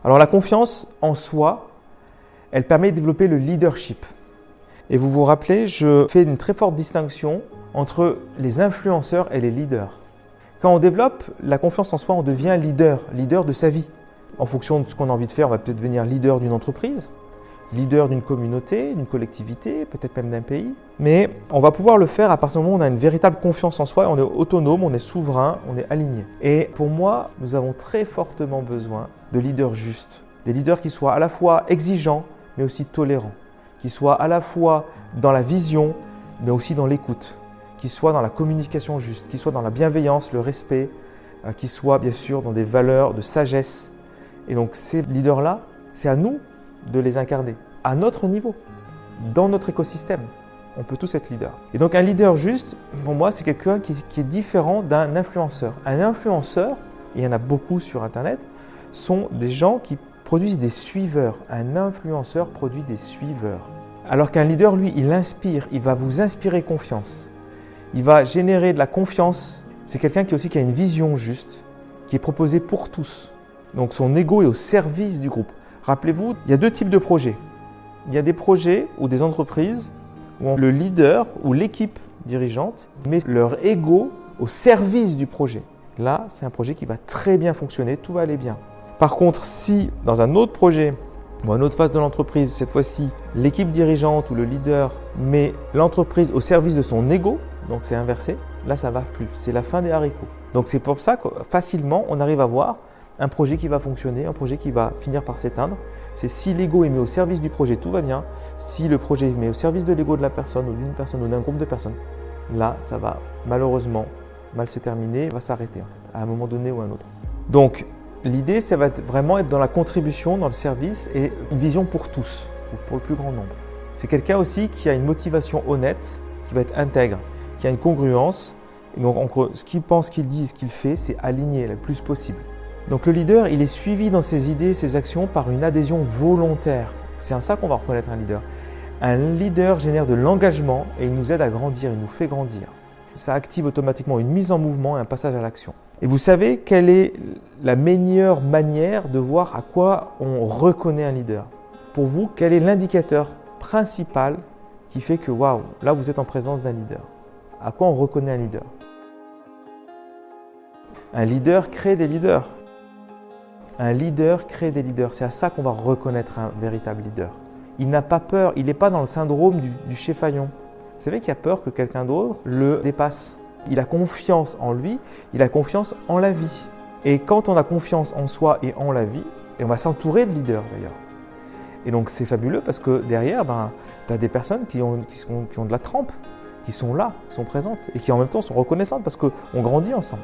Alors la confiance en soi, elle permet de développer le leadership. Et vous vous rappelez, je fais une très forte distinction entre les influenceurs et les leaders. Quand on développe la confiance en soi, on devient leader de sa vie. En fonction de ce qu'on a envie de faire, on va peut-être devenir leader d'une entreprise, leader d'une communauté, d'une collectivité, peut-être même d'un pays. Mais on va pouvoir le faire à partir du moment où on a une véritable confiance en soi, on est autonome, on est souverain, on est aligné. Et pour moi, nous avons très fortement besoin de leaders justes. Des leaders qui soient à la fois exigeants, mais aussi tolérants. Qui soient à la fois dans la vision, mais aussi dans l'écoute. Qui soient dans la communication juste, qui soient dans la bienveillance, le respect, qui soient bien sûr dans des valeurs de sagesse. Et donc ces leaders-là, c'est à nous de les incarner, à notre niveau, dans notre écosystème. On peut tous être leaders. Et donc un leader juste, pour moi, c'est quelqu'un qui est différent d'un influenceur. Un influenceur, et il y en a beaucoup sur Internet, sont des gens qui produisent des suiveurs. Un influenceur produit des suiveurs. Alors qu'un leader, lui, il inspire, il va vous inspirer confiance. Il va générer de la confiance. C'est quelqu'un qui a une vision juste, qui est proposée pour tous. Donc son ego est au service du groupe. Rappelez-vous, il y a deux types de projets. Il y a des projets ou des entreprises où le leader ou l'équipe dirigeante met leur ego au service du projet. Là, c'est un projet qui va très bien fonctionner, tout va aller bien. Par contre, si dans un autre projet ou une autre phase de l'entreprise, cette fois-ci, l'équipe dirigeante ou le leader met l'entreprise au service de son ego, donc c'est inversé, là ça ne va plus, c'est la fin des haricots. Donc c'est pour ça que facilement on arrive à voir un projet qui va fonctionner, un projet qui va finir par s'éteindre. C'est si l'ego est mis au service du projet, tout va bien. Si le projet est mis au service de l'ego de la personne ou d'une personne ou d'un groupe de personnes, là ça va malheureusement mal se terminer, va s'arrêter à un moment donné ou à un autre. Donc l'idée, ça va vraiment être dans la contribution, dans le service et une vision pour tous, ou pour le plus grand nombre. C'est quelqu'un aussi qui a une motivation honnête, qui va être intègre, qui a une congruence. Et donc, ce qu'il pense, qu'il dit, ce qu'il fait, c'est aligné le plus possible. Donc le leader, il est suivi dans ses idées, ses actions par une adhésion volontaire. C'est en ça qu'on va reconnaître un leader. Un leader génère de l'engagement et il nous aide à grandir, il nous fait grandir. Ça active automatiquement une mise en mouvement et un passage à l'action. Et vous savez quelle est la meilleure manière de voir à quoi on reconnaît un leader? Pour vous, quel est l'indicateur principal qui fait que waouh, là vous êtes en présence d'un leader? À quoi on reconnaît un leader? Un leader crée des leaders. Un leader crée des leaders. C'est à ça qu'on va reconnaître un véritable leader. Il n'a pas peur, il n'est pas dans le syndrome du chef-faillon. Vous savez qu'il a peur que quelqu'un d'autre le dépasse. Il a confiance en lui, il a confiance en la vie. Et quand on a confiance en soi et en la vie, et on va s'entourer de leaders d'ailleurs. Et donc c'est fabuleux parce que derrière, tu as des personnes qui ont de la trempe, qui sont là, qui sont présentes et qui en même temps sont reconnaissantes parce qu'on grandit ensemble.